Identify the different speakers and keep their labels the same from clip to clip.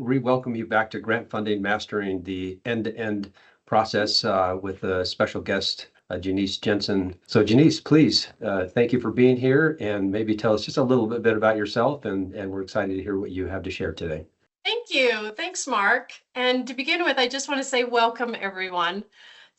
Speaker 1: re-welcome you back to Grant Funding Mastering the End-to-End Process with a special guest, Janice Jensen. So Janice, please, thank you for being here and maybe tell us just a little bit about yourself, and we're excited to hear what you have to share today.
Speaker 2: Thank you. Thanks, Mark. And to begin with, I just want to say welcome, everyone.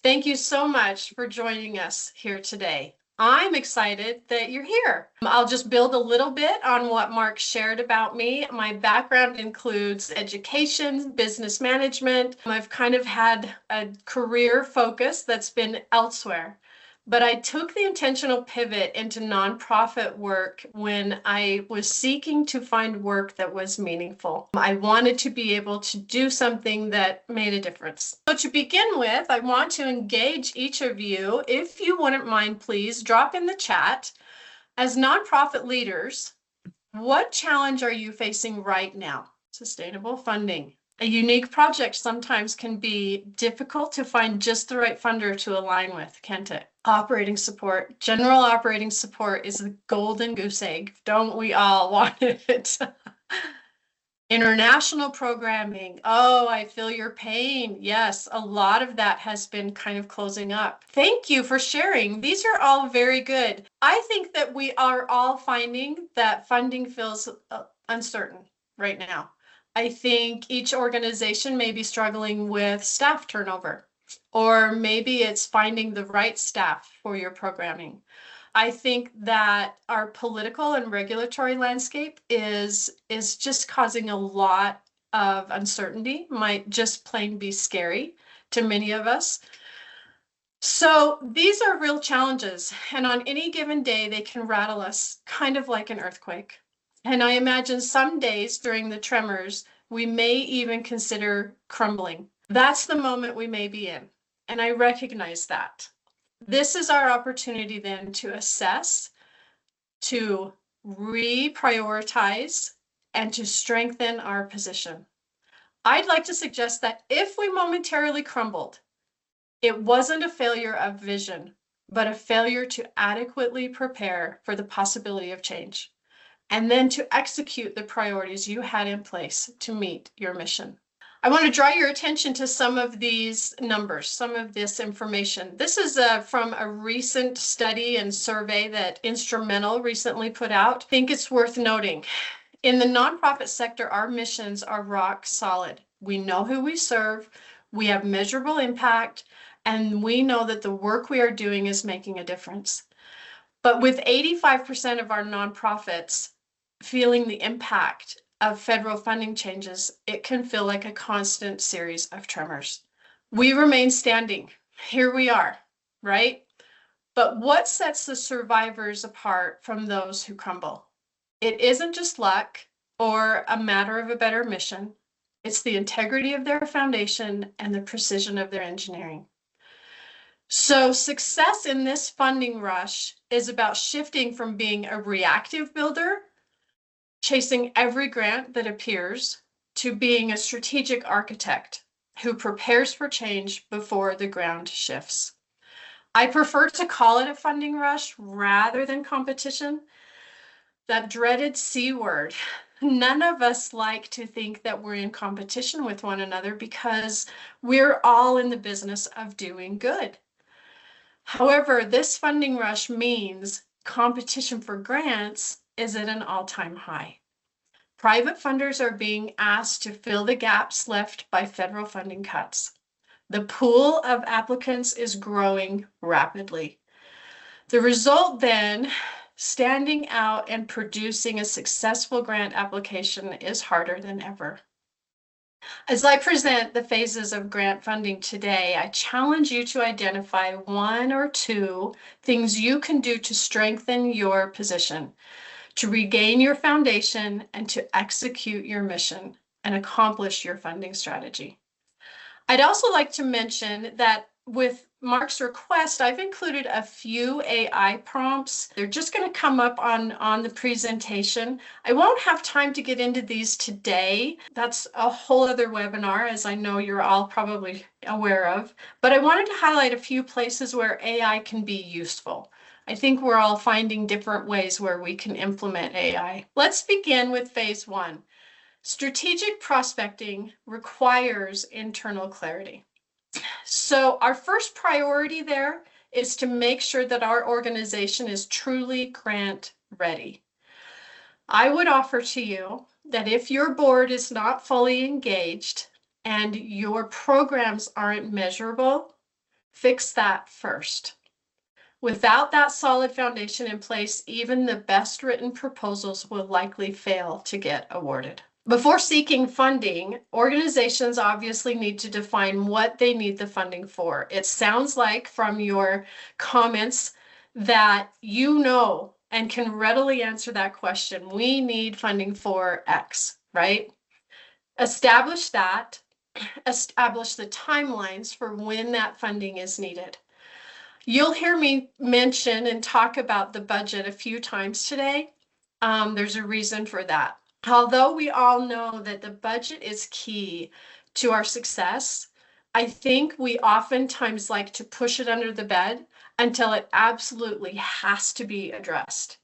Speaker 2: Thank you so much for joining us here today. I'm excited that you're here. I'll just build a little bit on what Mark shared about me. My background includes education, business management. I've kind of had a career focus that's been elsewhere. But I took the intentional pivot into nonprofit work when I was seeking to find work that was meaningful. I wanted to be able to do something that made a difference. So to begin with, I want to engage each of you. If you wouldn't mind, please drop in the chat. As nonprofit leaders, what challenge are you facing right now? Sustainable funding. A unique project sometimes can be difficult to find just the right funder to align with, can't it? Operating support. General operating support is the golden goose egg. Don't we all want it? International programming. Oh, I feel your pain. Yes, a lot of that has been kind of closing up. Thank you for sharing. These are all very good. I think that we are all finding that funding feels uncertain right now. I think each organization may be struggling with staff turnover, or maybe it's finding the right staff for your programming. I think that our political and regulatory landscape is just causing a lot of uncertainty, might just plain be scary to many of us. So these are real challenges, and on any given day, they can rattle us kind of like an earthquake. And I imagine some days during the tremors, we may even consider crumbling. That's the moment we may be in, and I recognize that. This is our opportunity then to assess, to reprioritize, and to strengthen our position. I'd like to suggest that if we momentarily crumbled, it wasn't a failure of vision, but a failure to adequately prepare for the possibility of change, and then to execute the priorities you had in place to meet your mission. I want to draw your attention to some of these numbers, some of this information. This is from a recent study and survey that Instrumental recently put out. I think it's worth noting. In the nonprofit sector, our missions are rock solid. We know who we serve, we have measurable impact, and we know that the work we are doing is making a difference. But with 85% of our nonprofits feeling the impact of federal funding changes, it can feel like a constant series of tremors. We remain standing. Here we are, right? But what sets the survivors apart from those who crumble? It isn't just luck or a matter of a better mission. It's the integrity of their foundation and the precision of their engineering. So success in this funding rush is about shifting from being a reactive builder, chasing every grant that appears, to being a strategic architect who prepares for change before the ground shifts. I prefer to call it a funding rush rather than competition. That dreaded C word. None of us like to think that we're in competition with one another because we're all in the business of doing good. However, this funding rush means competition for grants is at an all-time high. Private funders are being asked to fill the gaps left by federal funding cuts. The pool of applicants is growing rapidly. The result then, standing out and producing a successful grant application is harder than ever. As I present the phases of grant funding today, I challenge you to identify one or two things you can do to strengthen your position, to regain your foundation, and to execute your mission and accomplish your funding strategy. I'd also like to mention that with Mark's request, I've included a few AI prompts. They're just going to come up on the presentation. I won't have time to get into these today. That's a whole other webinar, as I know you're all probably aware of. But I wanted to highlight a few places where AI can be useful. I think we're all finding different ways where we can implement AI. Let's begin with phase one. Strategic prospecting requires internal clarity. So our first priority there is to make sure that our organization is truly grant ready. I would offer to you that if your board is not fully engaged and your programs aren't measurable, fix that first. Without that solid foundation in place, even the best written proposals will likely fail to get awarded. Before seeking funding, organizations obviously need to define what they need the funding for. It sounds like from your comments that you know and can readily answer that question. We need funding for X, right? Establish that, establish the timelines for when that funding is needed. You'll hear me mention and talk about the budget a few times today. There's a reason for that. Although we all know that the budget is key to our success, I think we oftentimes like to push it under the bed until it absolutely has to be addressed.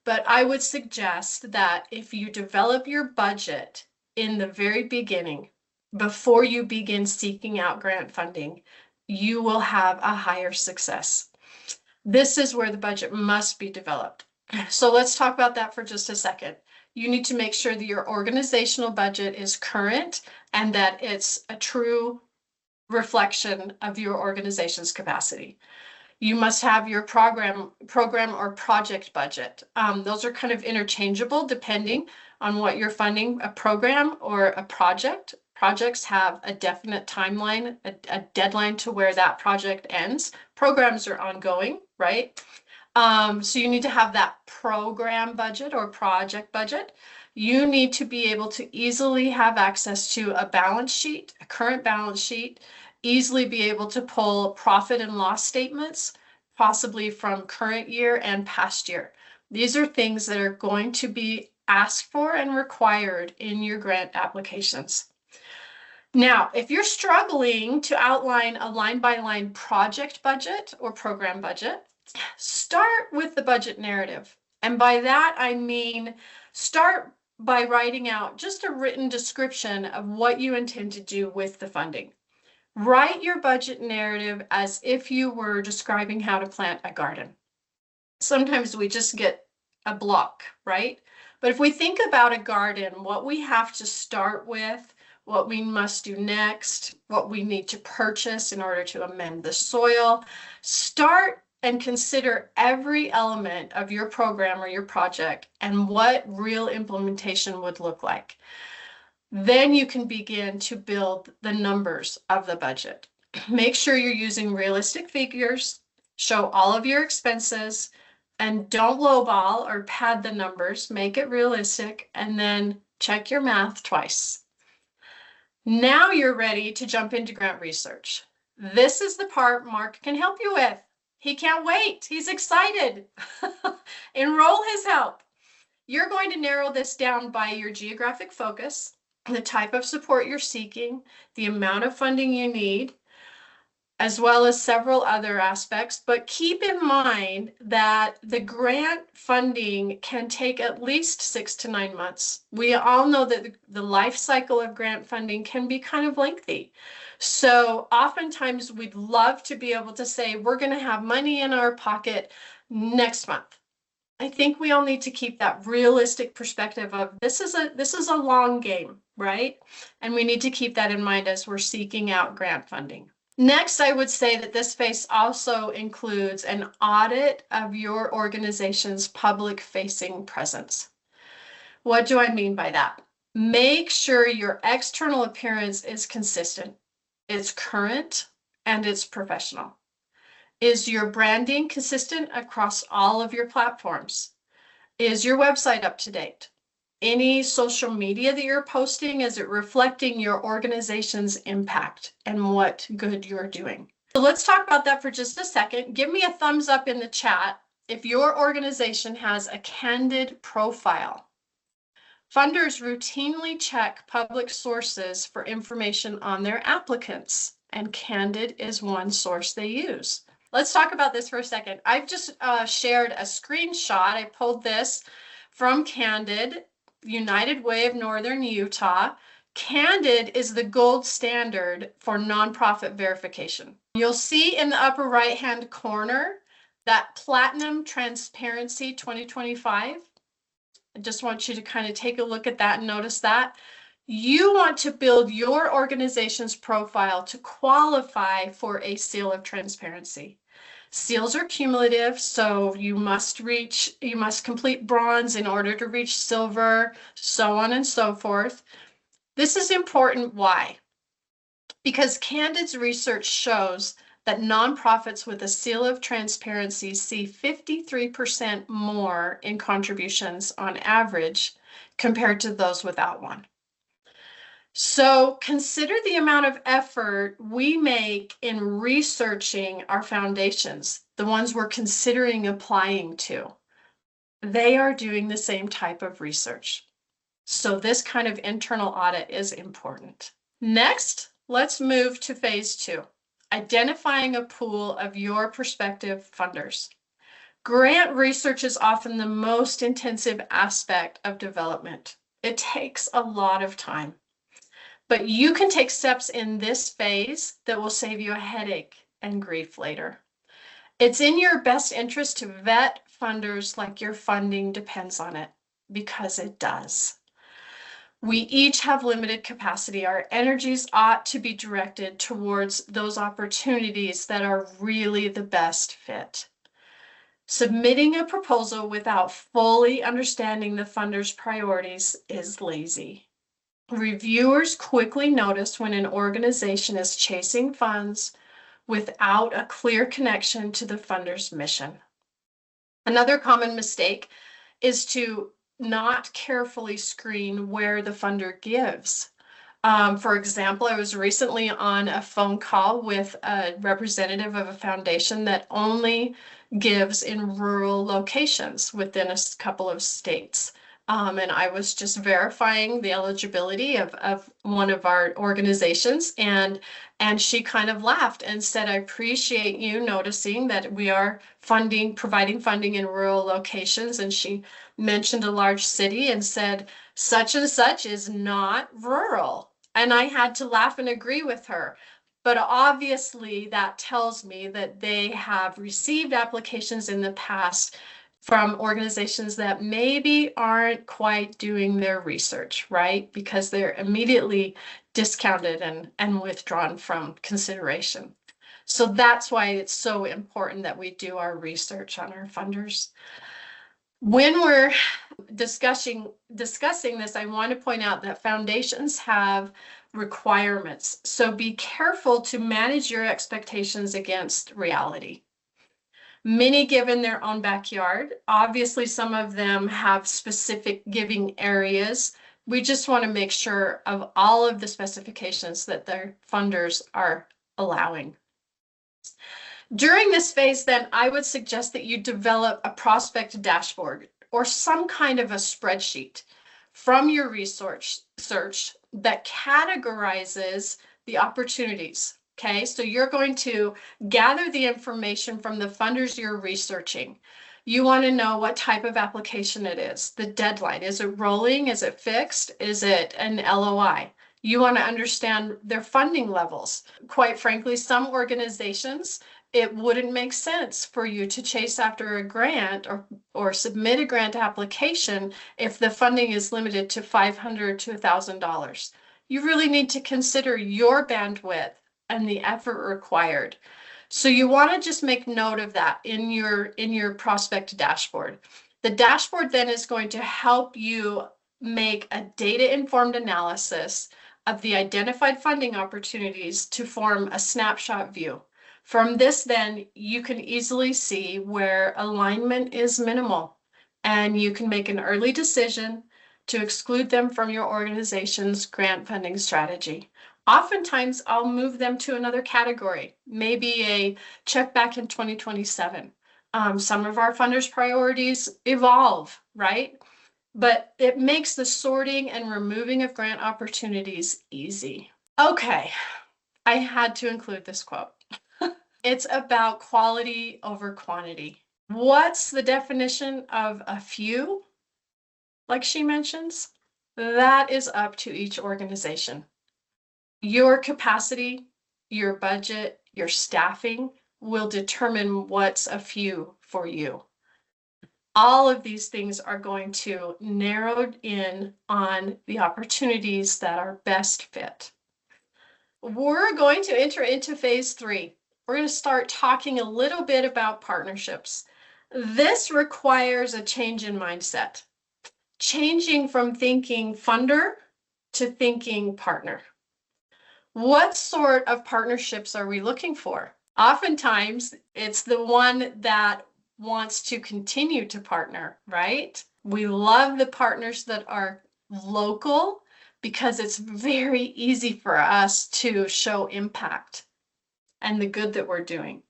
Speaker 2: But I would suggest that if you develop your budget in the very beginning, before you begin seeking out grant funding, you will have a higher success. This is where the budget must be developed. So let's talk about that for just a second. You need to make sure that your organizational budget is current and that it's a true reflection of your organization's capacity. You must have your program or project budget. Those are kind of interchangeable depending on what you're funding, a program or a project. Projects have a definite timeline, a deadline to where that project ends. Programs are ongoing, right? So you need to have that program budget or project budget. You need to be able to easily have access to a balance sheet, a current balance sheet, easily be able to pull profit and loss statements, possibly from current year and past year. These are things that are going to be asked for and required in your grant applications. Now, if you're struggling to outline a line-by-line project budget or program budget, start with the budget narrative. And by that, I mean, start by writing out just a written description of what you intend to do with the funding. Write your budget narrative as if you were describing how to plant a garden. Sometimes we just get a block, right? But if we think about a garden, what we have to start with, what we must do next, what we need to purchase in order to amend the soil, start and consider every element of your program or your project and what real implementation would look like. Then you can begin to build the numbers of the budget. Make sure you're using realistic figures, show all of your expenses, and don't lowball or pad the numbers. Make it realistic, and then check your math twice. Now you're ready to jump into grant research. This is the part Mark can help you with. He can't wait. He's excited. Enroll his help. You're going to narrow this down by your geographic focus, the type of support you're seeking, the amount of funding you need, as well as several other aspects. But keep in mind that the grant funding can take at least 6 to 9 months. We all know that the life cycle of grant funding can be kind of lengthy. So oftentimes we'd love to be able to say, we're going to have money in our pocket next month. I think we all need to keep that realistic perspective of this is a long game, right? And we need to keep that in mind as we're seeking out grant funding. Next, I would say that this phase also includes an audit of your organization's public-facing presence. What do I mean by that? Make sure your external appearance is consistent, it's current, and it's professional. Is your branding consistent across all of your platforms? Is your website up to date? Any social media that you're posting, is it reflecting your organization's impact and what good you're doing? So let's talk about that for just a second. Give me a thumbs up in the chat if your organization has a candid profile. Funders routinely check public sources for information on their applicants, and Candid is one source they use. Let's talk about this for a second. I've just shared a screenshot. I pulled this from Candid. United Way of Northern Utah. Candid is the gold standard for nonprofit verification. You'll see in the upper right-hand corner that Platinum Transparency 2025. I just want you to kind of take a look at that and notice that. You want to build your organization's profile to qualify for a seal of transparency. Seals are cumulative, so you must complete bronze in order to reach silver, so on and so forth. This is important. Why? Because Candid's research shows that nonprofits with a seal of transparency see 53% more in contributions on average compared to those without one. So consider the amount of effort we make in researching our foundations, the ones we're considering applying to. They are doing the same type of research. So this kind of internal audit is important. Next, let's move to phase 2, identifying a pool of your prospective funders. Grant research is often the most intensive aspect of development. It takes a lot of time. But you can take steps in this phase that will save you a headache and grief later. It's in your best interest to vet funders like your funding depends on it, because it does. We each have limited capacity. Our energies ought to be directed towards those opportunities that are really the best fit. Submitting a proposal without fully understanding the funder's priorities is lazy. Reviewers quickly notice when an organization is chasing funds without a clear connection to the funder's mission. Another common mistake is to not carefully screen where the funder gives. For example, I was recently on a phone call with a representative of a foundation that only gives in rural locations within a couple of states. And I was just verifying the eligibility of one of our organizations, and she kind of laughed and said, I appreciate you noticing that we are providing funding in rural locations. And she mentioned a large city and said, such and such is not rural. And I had to laugh and agree with her. But obviously that tells me that they have received applications in the past from organizations that maybe aren't quite doing their research, right? Because they're immediately discounted and withdrawn from consideration. So that's why it's so important that we do our research on our funders. When we're discussing this, I want to point out that foundations have requirements. So be careful to manage your expectations against reality. Many give in their own backyard. Obviously, some of them have specific giving areas. We just want to make sure of all of the specifications that their funders are allowing. During this phase, then, I would suggest that you develop a prospect dashboard or some kind of a spreadsheet from your research search that categorizes the opportunities. Okay, so you're going to gather the information from the funders you're researching. You want to know what type of application it is, the deadline. Is it rolling? Is it fixed? Is it an LOI? You want to understand their funding levels. Quite frankly, some organizations, it wouldn't make sense for you to chase after a grant or submit a grant application if the funding is limited to $500 to $1,000. You really need to consider your bandwidth and the effort required. So you want to just make note of that in your prospect dashboard. The dashboard then is going to help you make a data-informed analysis of the identified funding opportunities to form a snapshot view. From this, then, you can easily see where alignment is minimal, and you can make an early decision to exclude them from your organization's grant funding strategy. Oftentimes, I'll move them to another category, maybe a check back in 2027. Some of our funders' priorities evolve, right? But it makes the sorting and removing of grant opportunities easy. Okay, I had to include this quote. It's about quality over quantity. What's the definition of a few? like she mentions, that is up to each organization. Your capacity, your budget, your staffing will determine what's a few for you. All of these things are going to narrow in on the opportunities that are best fit. We're going to enter into phase 3. We're going to start talking a little bit about partnerships. This requires a change in mindset, changing from thinking funder to thinking partner. What sort of partnerships are we looking for? Oftentimes, it's the one that wants to continue to partner, right? We love the partners that are local because it's very easy for us to show impact and the good that we're doing.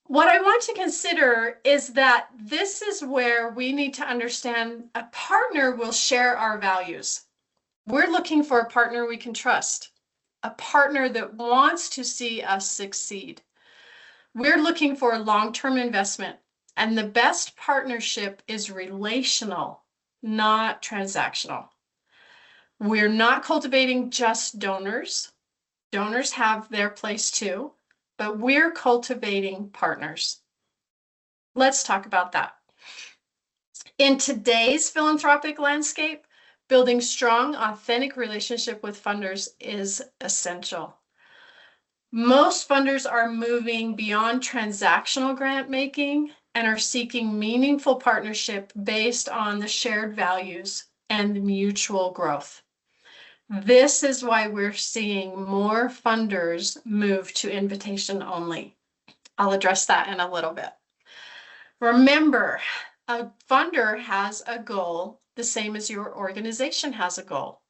Speaker 2: What I want to consider is that this is where we need to understand a partner will share our values. We're looking for a partner we can trust, a partner that wants to see us succeed. We're looking for long-term investment, and the best partnership is relational, not transactional. We're not cultivating just donors. Donors have their place too, but we're cultivating partners. Let's talk about that. In today's philanthropic landscape, building strong, authentic relationship with funders is essential. Most funders are moving beyond transactional grant making and are seeking meaningful partnership based on the shared values and mutual growth. This is why we're seeing more funders move to invitation only. I'll address that in a little bit. Remember, a funder has a goal the same as your organization has a goal.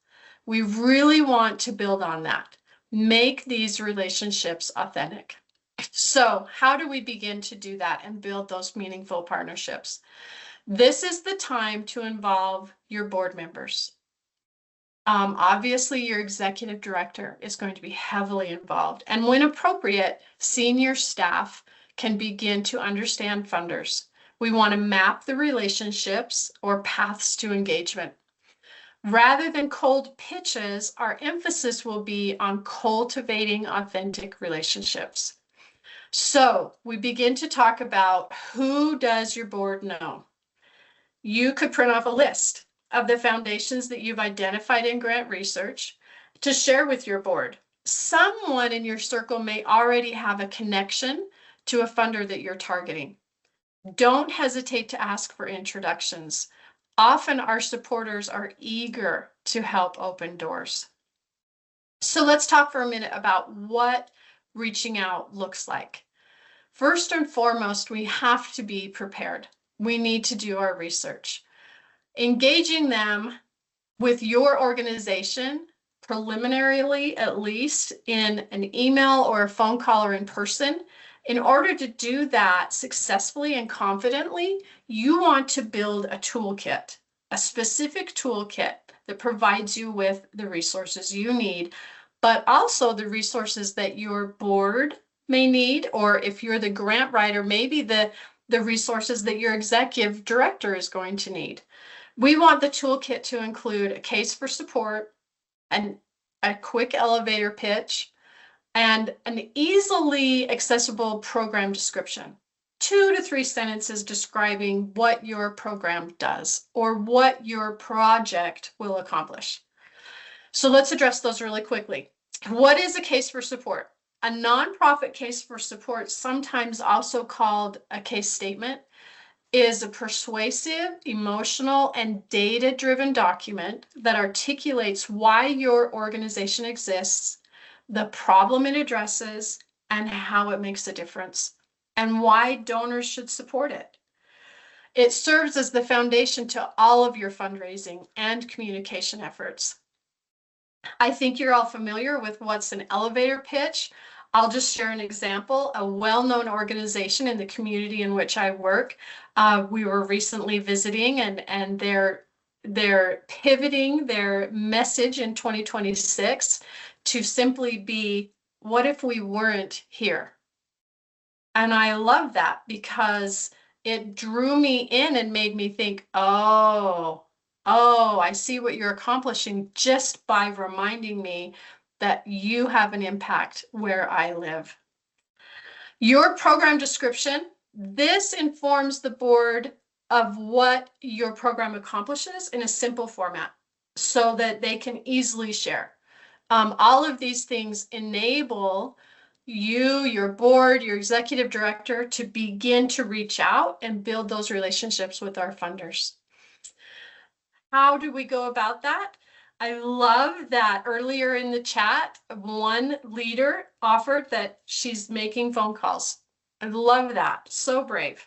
Speaker 2: We really want to build on that. Make these relationships authentic. So how do we begin to do that and build those meaningful partnerships? This is the time to involve your board members. Obviously, your executive director is going to be heavily involved. And when appropriate, senior staff can begin to understand funders. We want to map the relationships or paths to engagement. Rather than cold pitches, our emphasis will be on cultivating authentic relationships. So we begin to talk about, who does your board know? You could print off a list of the foundations that you've identified in grant research to share with your board. Someone in your circle may already have a connection to a funder that you're targeting. Don't hesitate to ask for introductions. Often our supporters are eager to help open doors. So let's talk for a minute about what reaching out looks like. First and foremost, we have to be prepared. We need to do our research. Engaging them with your organization, preliminarily at least, in an email or a phone call or in person. In order to do that successfully and confidently, you want to build a toolkit, a specific toolkit that provides you with the resources you need, but also the resources that your board may need, or if you're the grant writer, maybe the resources that your executive director is going to need. We want the toolkit to include a case for support, and a quick elevator pitch, and an easily accessible program description. 2 to 3 sentences describing what your program does or what your project will accomplish. So let's address those really quickly. What is a case for support? A nonprofit case for support, sometimes also called a case statement, is a persuasive, emotional, and data-driven document that articulates why your organization exists, the problem it addresses, and how it makes a difference, and why donors should support it. It serves as the foundation to all of your fundraising and communication efforts. I think you're all familiar with what's an elevator pitch. I'll just share an example. A well-known organization in the community in which I work, we were recently visiting, and they're pivoting their message in 2026 to simply be, what if we weren't here? And I love that because it drew me in and made me think, oh, oh, I see what you're accomplishing just by reminding me that you have an impact where I live. Your program description, this informs the board of what your program accomplishes in a simple format so that they can easily share. All of these things enable you, your board, your executive director to begin to reach out and build those relationships with our funders. How do we go about that? I love that earlier in the chat, one leader offered that she's making phone calls. I love that. So brave.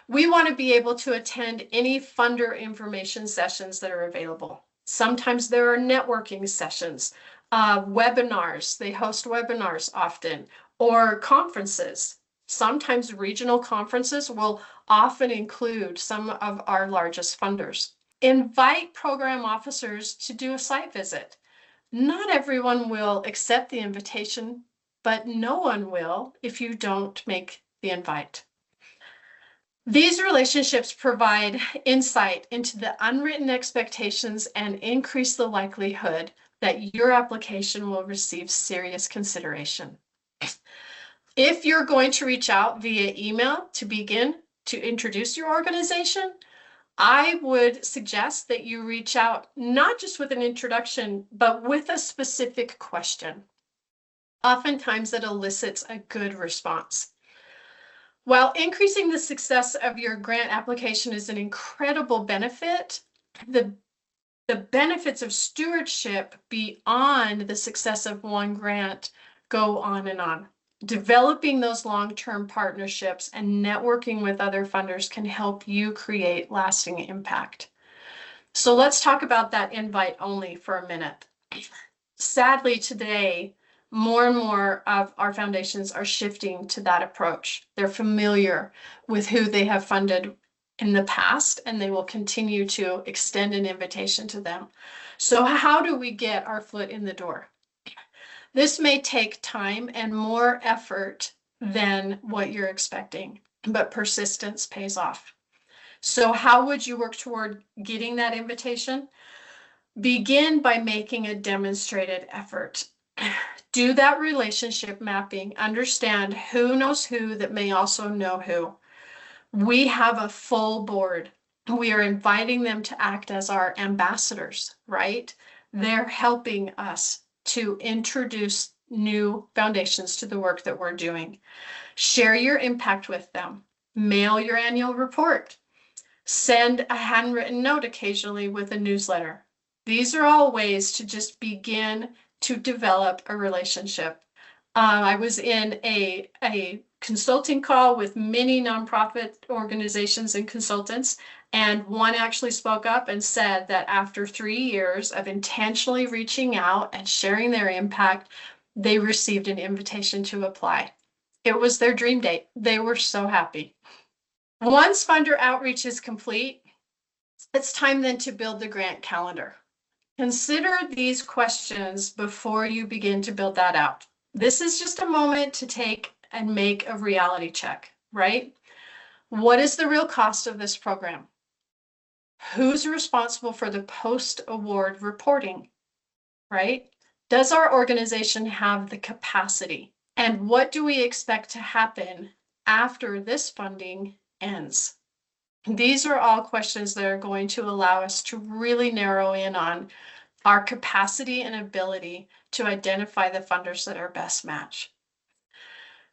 Speaker 2: We want to be able to attend any funder information sessions that are available. Sometimes there are networking sessions, webinars. They host webinars often, or conferences. Sometimes regional conferences will often include some of our largest funders. Invite program officers to do a site visit. Not everyone will accept the invitation, but no one will if you don't make the invite. These relationships provide insight into the unwritten expectations and increase the likelihood that your application will receive serious consideration. If you're going to reach out via email to begin to introduce your organization, I would suggest that you reach out not just with an introduction, but with a specific question. Oftentimes it elicits a good response. While increasing the success of your grant application is an incredible benefit, the benefits of stewardship beyond the success of one grant go on and on. Developing those long-term partnerships and networking with other funders can help you create lasting impact. So let's talk about that invite only for a minute. Sadly, today, more and more of our foundations are shifting to that approach. They're familiar with who they have funded in the past, and they will continue to extend an invitation to them. So how do we get our foot in the door? This may take time and more effort than what you're expecting, but persistence pays off. So how would you work toward getting that invitation? Begin by making a demonstrated effort. Do that relationship mapping. Understand who knows who that may also know who. We have a full board. We are inviting them to act as our ambassadors, right? They're helping us to introduce new foundations to the work that we're doing. Share your impact with them. Mail your annual report. Send a handwritten note occasionally with a newsletter. These are all ways to just begin to develop a relationship. I was in a consulting call with many nonprofit organizations and consultants, and one actually spoke up and said that after 3 years of intentionally reaching out and sharing their impact, they received an invitation to apply. It was their dream date. They were so happy. Once funder outreach is complete, it's time then to build the grant calendar. Consider these questions before you begin to build that out. This is just a moment to take and make a reality check, right? What is the real cost of this program? Who's responsible for the post-award reporting, right? Does our organization have the capacity? And what do we expect to happen after this funding ends? These are all questions that are going to allow us to really narrow in on our capacity and ability to identify the funders that are best match.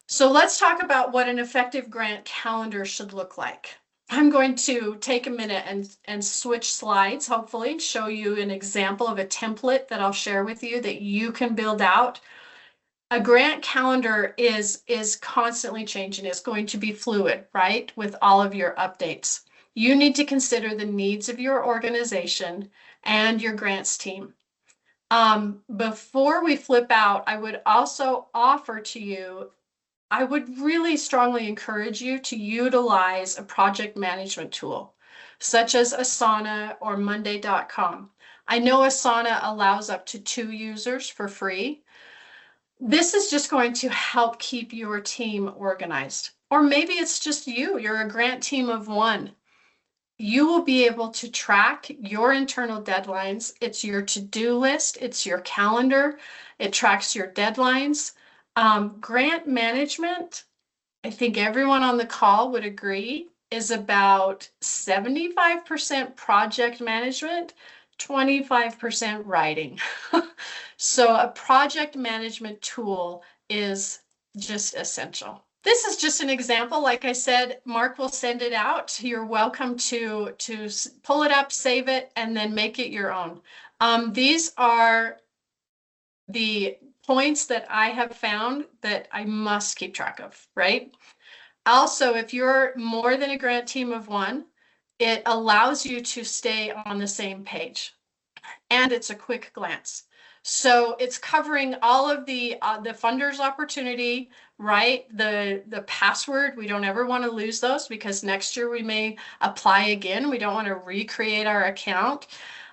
Speaker 2: So let's talk about what an effective grant calendar should look like. I'm going to take a minute and switch slides, hopefully show you an example of a template that I'll share with you that you can build out. A grant calendar is constantly changing. It's going to be fluid, right? With all of your updates. You need to consider the needs of your organization and your grants team. Before we flip out, I would also offer to you, I would really strongly encourage you to utilize a project management tool, such as Asana or Monday.com. I know Asana allows up to 2 users for free. This is just going to help keep your team organized. Or maybe it's just you're a grant team of 1. you will be able to track your internal deadlines. It's your to-do list, it's your calendar, it tracks your deadlines. Grant management, I think everyone on the call would agree, is about 75% project management, 25% writing. So a project management tool is just essential. This is just an example. Like I said, Mark will send it out. You're welcome to pull it up, save it, and then make it your own. These are the points that I have found that I must keep track of, right? Also, if you're more than a grant team of one, it allows you to stay on the same page, and it's a quick glance. So it's covering all of the funder's opportunity, right? The password, we don't ever want to lose those because next year we may apply again. We don't want to recreate our account.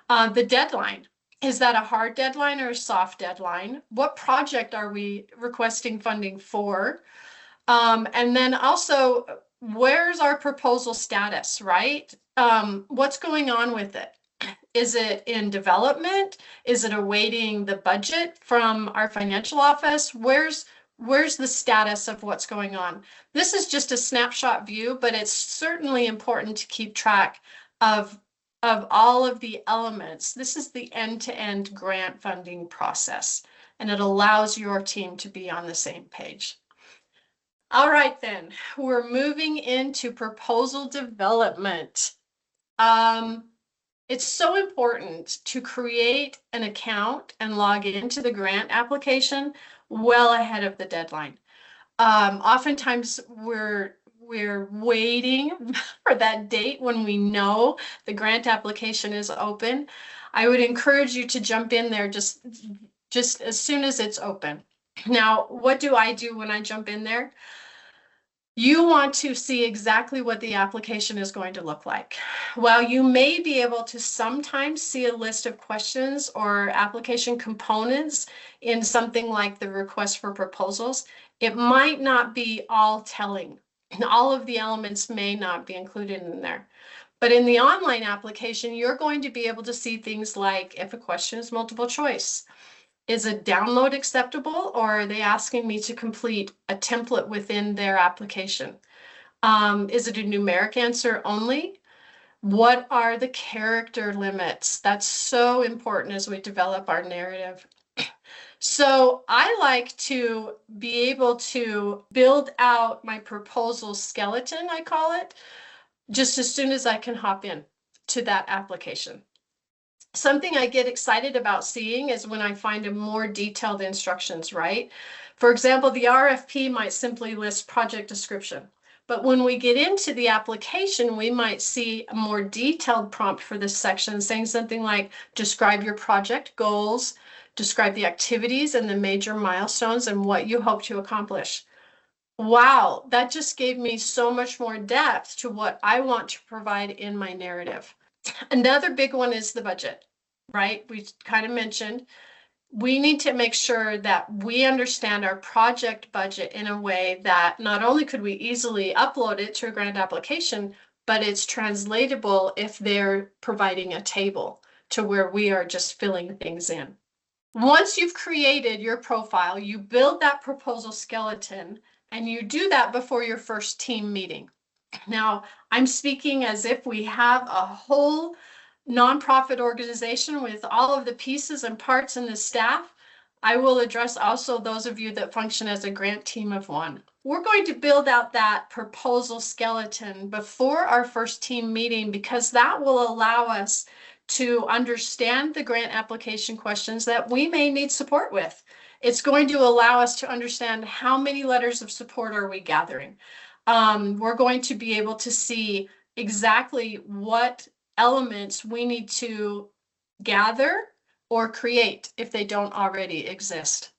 Speaker 2: The deadline, is that a hard deadline or a soft deadline? What project are we requesting funding for? And then also, where's our proposal status, right? What's going on with it? Is it in development? Is it awaiting the budget from our financial office? Where's the status of what's going on? This is just a snapshot view, but it's certainly important to keep track of all of the elements. This is the end-to-end grant funding process, and it allows your team to be on the same page. All right, then, we're moving into proposal development. It's so important to create an account and log into the grant application well ahead of the deadline. Oftentimes we're waiting for that date when we know the grant application is open. I would encourage you to jump in there just as soon as it's open. Now, what do I do when I jump in there? You want to see exactly what the application is going to look like. While you may be able to sometimes see a list of questions or application components in something like the request for proposals, it might not be all telling. All of the elements may not be included in there. But in the online application, you're going to be able to see things like if a question is multiple choice. Is a download acceptable, or are they asking me to complete a template within their application? Is it a numeric answer only? What are the character limits? That's so important as we develop our narrative. So I like to be able to build out my proposal skeleton, I call it, just as soon as I can hop in to that application. Something I get excited about seeing is when I find a more detailed instructions, right? For example, the RFP might simply list project description, but when we get into the application, we might see a more detailed prompt for this section saying something like, describe your project goals, describe the activities and the major milestones and what you hope to accomplish. Wow, that just gave me so much more depth to what I want to provide in my narrative. Another big one is the budget, right? We kind of mentioned we need to make sure that we understand our project budget in a way that not only could we easily upload it to a grant application, but it's translatable if they're providing a table to where we are just filling things in. Once you've created your profile, you build that proposal skeleton, and you do that before your first team meeting. Now, I'm speaking as if we have a whole nonprofit organization with all of the pieces and parts and the staff. I will address also those of you that function as a grant team of one. We're going to build out that proposal skeleton before our first team meeting because that will allow us to understand the grant application questions that we may need support with. It's going to allow us to understand how many letters of support are we gathering. We're going to be able to see exactly what elements we need to gather or create if they don't already exist.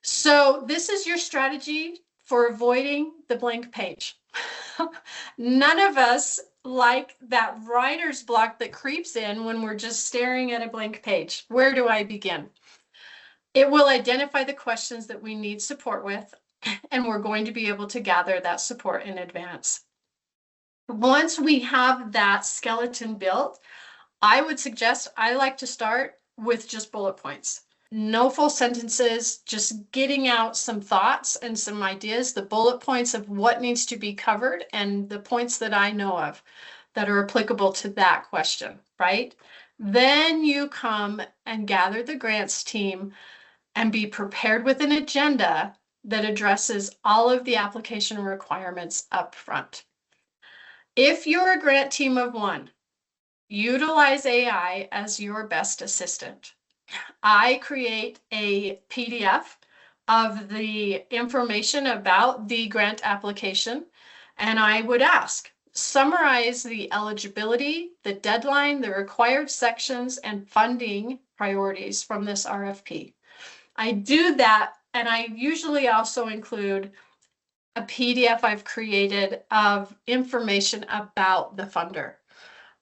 Speaker 2: So this is your strategy for avoiding the blank page. None of us like that writer's block that creeps in when we're just staring at a blank page. Where do I begin? It will identify the questions that we need support with, and we're going to be able to gather that support in advance. Once we have that skeleton built, I would suggest I like to start with just bullet points. No full sentences, just getting out some thoughts and some ideas, the bullet points of what needs to be covered and the points that I know of that are applicable to that question, right? Then you come and gather the grants team and be prepared with an agenda that addresses all of the application requirements up front. If you're a grant team of one, utilize AI as your best assistant. I create a PDF of the information about the grant application, and I would ask, summarize the eligibility, the deadline, the required sections, and funding priorities from this RFP. I do that, and I usually also include a PDF I've created of information about the funder.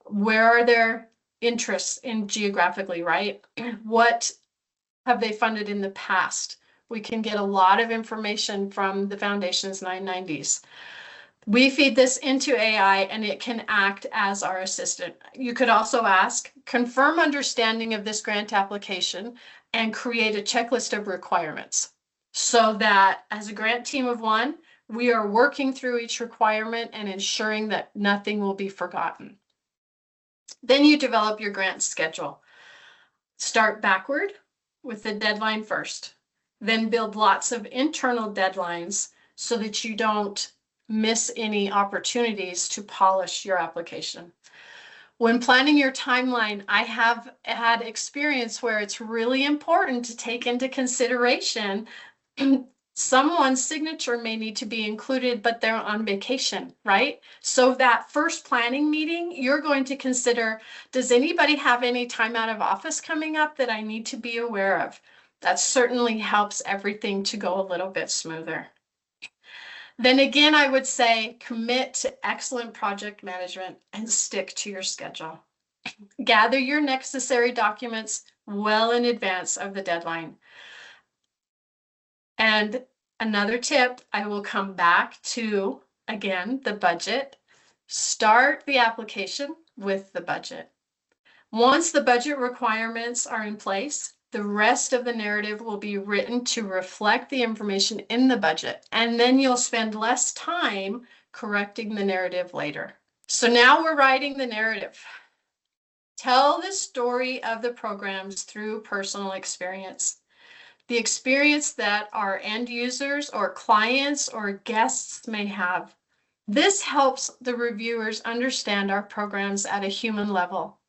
Speaker 2: Where are their interests in geographically, right? What have they funded in the past? We can get a lot of information from the Foundation's 990s. We feed this into AI and it can act as our assistant. You could also ask, confirm understanding of this grant application and create a checklist of requirements so that as a grant team of one, we are working through each requirement and ensuring that nothing will be forgotten. Then you develop your grant schedule. Start backward with the deadline first, then build lots of internal deadlines so that you don't miss any opportunities to polish your application. When planning your timeline, I have had experience where it's really important to take into consideration someone's signature may need to be included, but they're on vacation, right? So that first planning meeting, you're going to consider, does anybody have any time out of office coming up that I need to be aware of? That certainly helps everything to go a little bit smoother. Then again, I would say commit to excellent project management and stick to your schedule. Gather your necessary documents well in advance of the deadline. And another tip, I will come back to, again, the budget. Start the application with the budget. Once the budget requirements are in place, the rest of the narrative will be written to reflect the information in the budget, and then you'll spend less time correcting the narrative later. So now we're writing the narrative. Tell the story of the programs through personal experience. The experience that our end users or clients or guests may have. This helps the reviewers understand our programs at a human level.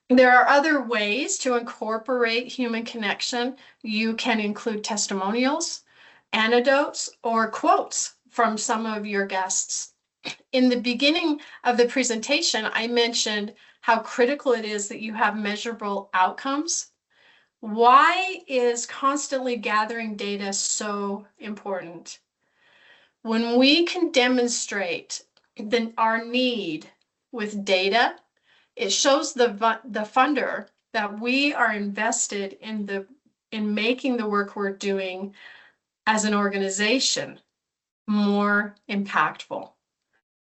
Speaker 2: There are other ways to incorporate human connection. You can include testimonials, anecdotes, or quotes from some of your guests. In the beginning of the presentation, I mentioned how critical it is that you have measurable outcomes. Why is constantly gathering data so important? When we can demonstrate our need with data, it shows the funder that we are invested in making the work we're doing as an organization more impactful.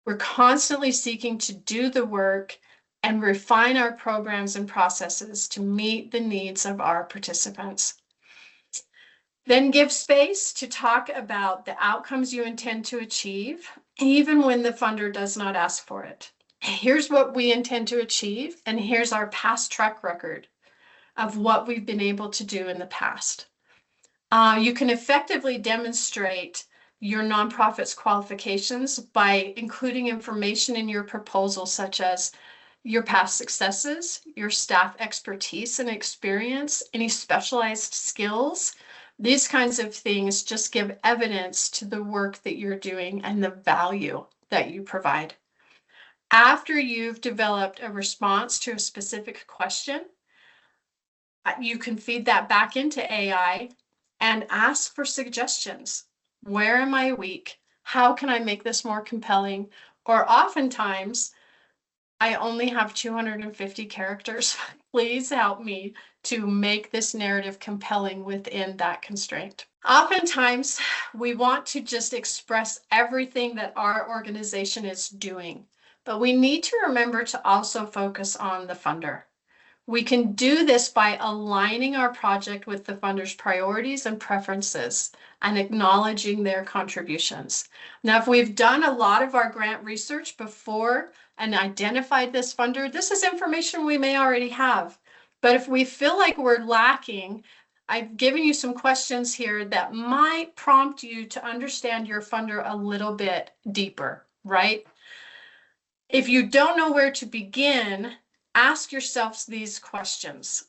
Speaker 2: We're constantly seeking to do the work and refine our programs and processes to meet the needs of our participants. Then give space to talk about the outcomes you intend to achieve, even when the funder does not ask for it. Here's what we intend to achieve, and here's our past track record of what we've been able to do in the past. You can effectively demonstrate your nonprofit's qualifications by including information in your proposal, such as your past successes, your staff expertise and experience, any specialized skills. These kinds of things just give evidence to the work that you're doing and the value that you provide. After you've developed a response to a specific question, you can feed that back into AI and ask for suggestions. Where am I weak? How can I make this more compelling? Or oftentimes, I only have 250 characters. Please help me to make this narrative compelling within that constraint. Oftentimes, we want to just express everything that our organization is doing, but we need to remember to also focus on the funder. We can do this by aligning our project with the funder's priorities and preferences and acknowledging their contributions. Now, if we've done a lot of our grant research before and identified this funder, this is information we may already have. But if we feel like we're lacking, I've given you some questions here that might prompt you to understand your funder a little bit deeper, right? If you don't know where to begin, ask yourselves these questions.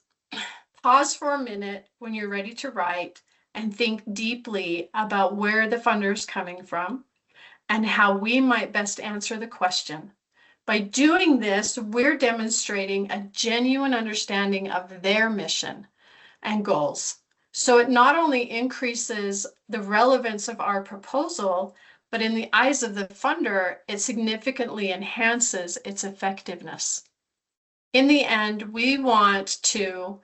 Speaker 2: Pause for a minute when you're ready to write and think deeply about where the funder is coming from and how we might best answer the question. By doing this, we're demonstrating a genuine understanding of their mission and goals. So it not only increases the relevance of our proposal, but in the eyes of the funder, it significantly enhances its effectiveness. In the end, we want to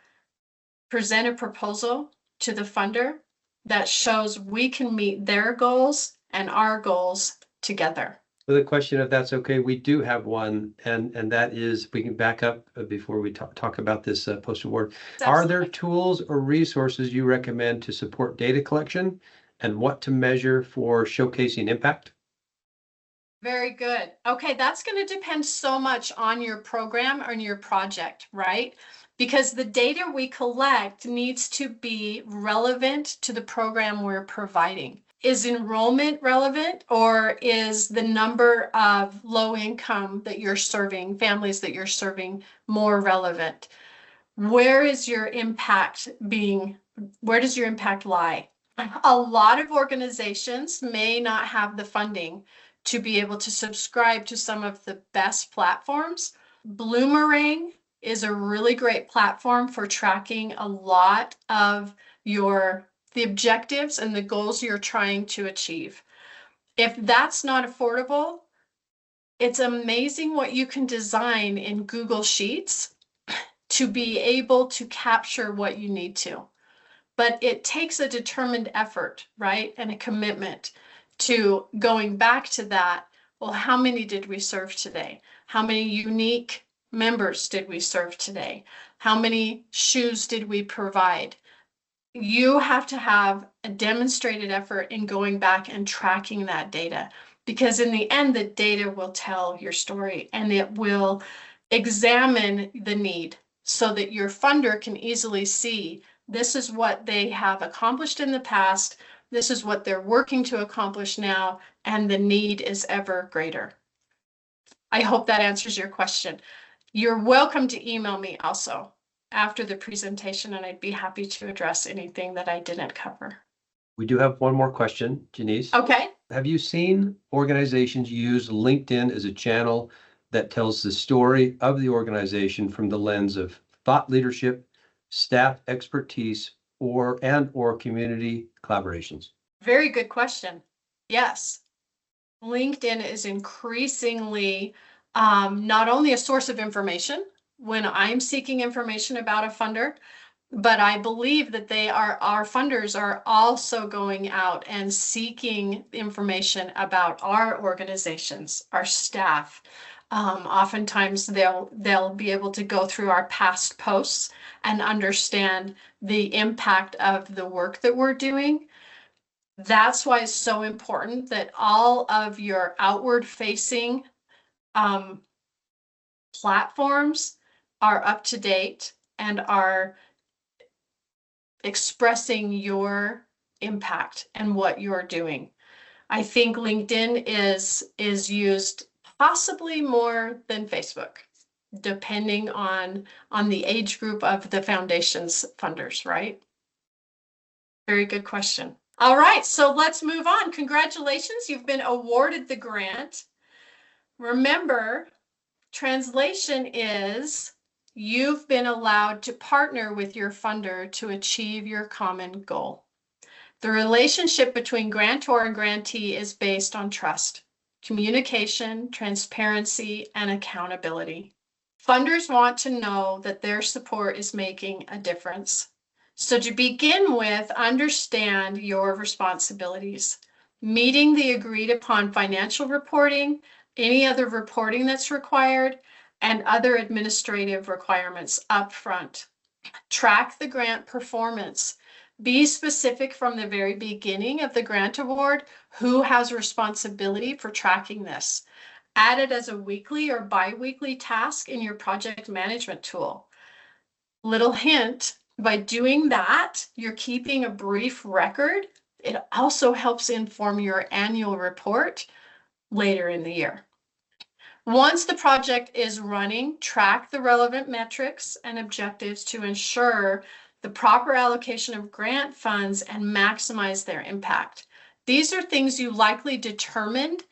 Speaker 2: present a proposal to the funder that shows we can meet their goals and our goals together.
Speaker 1: So the question, if that's okay, we do have one, and that is, we can back up before we talk about this post-award. Are there tools or resources you recommend to support data collection and what to measure for showcasing impact?
Speaker 2: Very good. Okay, that's going to depend so much on your program or your project, right? Because the data we collect needs to be relevant to the program we're providing. Is enrollment relevant, or is the number of low income that you're serving, families that you're serving, more relevant? Where is your impact where does your impact lie? A lot of organizations may not have the funding to be able to subscribe to some of the best platforms. Bloomerang is a really great platform for tracking a lot of the objectives and the goals you're trying to achieve. If that's not affordable, it's amazing what you can design in Google Sheets to be able to capture what you need to. But it takes a determined effort, right? And a commitment to going back to that. Well, how many did we serve today? How many unique members did we serve today? How many shoes did we provide? You have to have a demonstrated effort in going back and tracking that data, because in the end, the data will tell your story and it will examine the need so that your funder can easily see this is what they have accomplished in the past, this is what they're working to accomplish now, and the need is ever greater. I hope that answers your question. You're welcome to email me also after the presentation, and I'd be happy to address anything that I didn't cover.
Speaker 1: We do have one more question, Janice.
Speaker 2: Okay.
Speaker 1: Have you seen organizations use LinkedIn as a channel that tells the story of the organization from the lens of thought leadership, staff expertise, or community collaborations? Very
Speaker 2: good question. Yes. LinkedIn is increasingly not only a source of information when I'm seeking information about a funder, but I believe that our funders are also going out and seeking information about our organizations, our staff. Oftentimes they'll be able to go through our past posts and understand the impact of the work that we're doing. That's why it's so important that all of your outward facing platforms are up to date and are expressing your impact and what you're doing. I think LinkedIn is used possibly more than Facebook, depending on the age group of the foundation's funders, right? Very good question. All right, so let's move on. Congratulations, you've been awarded the grant. Remember, translation is you've been allowed to partner with your funder to achieve your common goal. The relationship between grantor and grantee is based on trust, communication, transparency, and accountability. Funders want to know that their support is making a difference. So to begin with, understand your responsibilities. Meeting the agreed upon financial reporting any other reporting that's required, and other administrative requirements upfront. Track the grant performance. Be specific from the very beginning of the grant award who has responsibility for tracking this. Add it as a weekly or bi-weekly task in your project management tool. Little hint, by doing that, you're keeping a brief record. It also helps inform your annual report later in the year. Once the project is running, track the relevant metrics and objectives to ensure the proper allocation of grant funds and maximize their impact. These are things you likely determined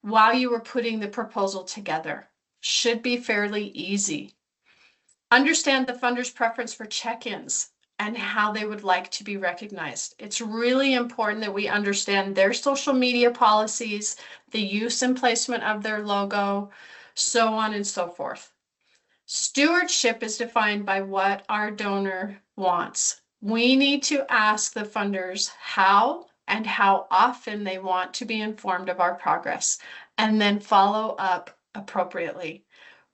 Speaker 2: while you were putting the proposal together. Should be fairly easy. Understand the funder's preference for check-ins and how they would like to be recognized. It's really important that we understand their social media policies, the use and placement of their logo, so on and so forth. Stewardship is defined by what our donor wants. We need to ask the funders how and how often they want to be informed of our progress, and then follow up appropriately.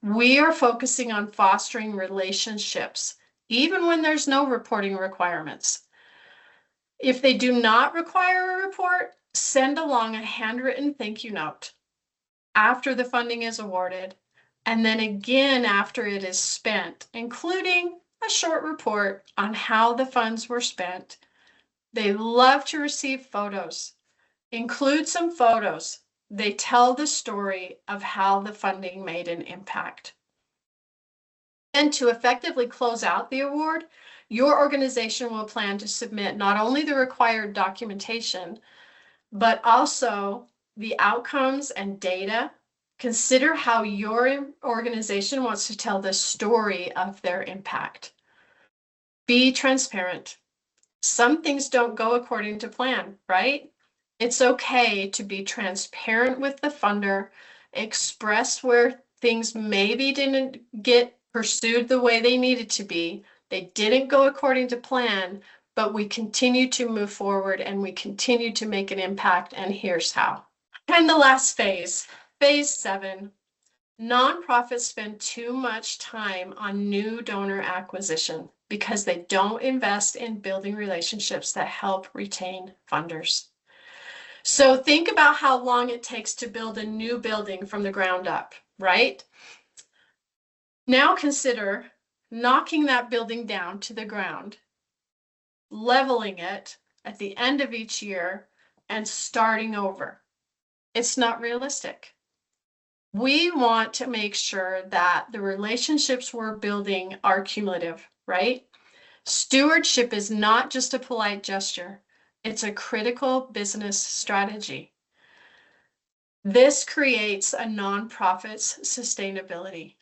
Speaker 2: We are focusing on fostering relationships, even when there's no reporting requirements. If they do not require a report, send along a handwritten thank you note after the funding is awarded, and then again after it is spent, including a short report on how the funds were spent. They love to receive photos. Include some photos. They tell the story of how the funding made an impact. And to effectively close out the award, your organization will plan to submit not only the required documentation, but also the outcomes and data. Consider how your organization wants to tell the story of their impact. Be transparent. Some things don't go according to plan, right? It's okay to be transparent with the funder, express where things maybe didn't get pursued the way they needed to be. They didn't go according to plan, but we continue to move forward and we continue to make an impact, and here's how. And the last phase, phase 7, nonprofits spend too much time on new donor acquisition because they don't invest in building relationships that help retain funders. So think about how long it takes to build a new building from the ground up, right? Now consider knocking that building down to the ground, leveling it at the end of each year, and starting over. It's not realistic. We want to make sure that the relationships we're building are cumulative, right? Stewardship is not just a polite gesture. It's a critical business strategy. This creates a nonprofit's sustainability.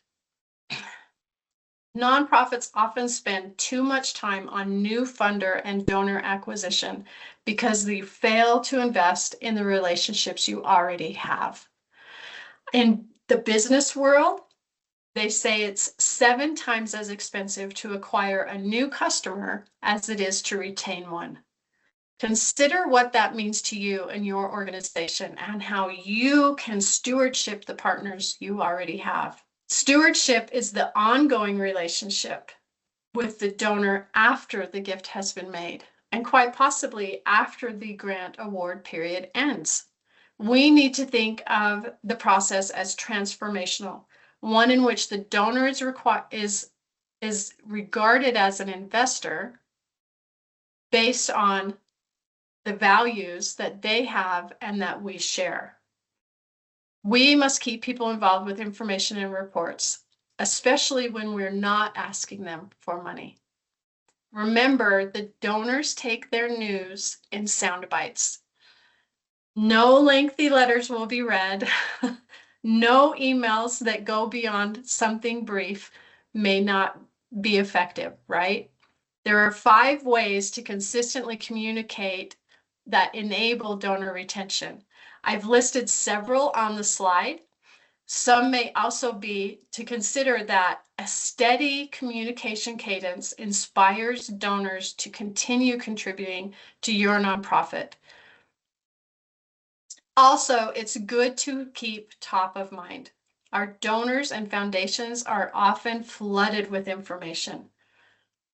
Speaker 2: Nonprofits often spend too much time on new funder and donor acquisition because they fail to invest in the relationships you already have. In the business world, they say it's 7 times as expensive to acquire a new customer as it is to retain one. Consider what that means to you and your organization and how you can stewardship the partners you already have. Stewardship is the ongoing relationship with the donor after the gift has been made, and quite possibly after the grant award period ends. We need to think of the process as transformational, one in which the donor is regarded as an investor based on the values that they have and that we share. We must keep people involved with information and reports, especially when we're not asking them for money. Remember, the donors take their news in sound bites. No lengthy letters will be read. No emails that go beyond something brief may not be effective, right? There are 5 ways to consistently communicate that enable donor retention. I've listed several on the slide. Some may also be to consider that a steady communication cadence inspires donors to continue contributing to your nonprofit. Also, it's good to keep top of mind. Our donors and foundations are often flooded with information.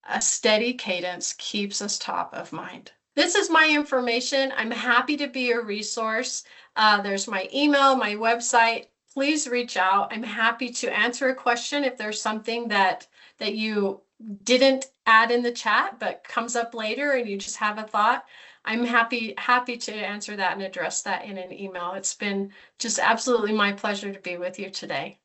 Speaker 2: A steady cadence keeps us top of mind. This is my information. I'm happy to be a resource. There's my email, my website. Please reach out. I'm happy to answer a question if there's something that you didn't add in the chat but comes up later and you just have a thought. I'm happy to answer that and address that in an email. It's been just absolutely my pleasure to be with you today.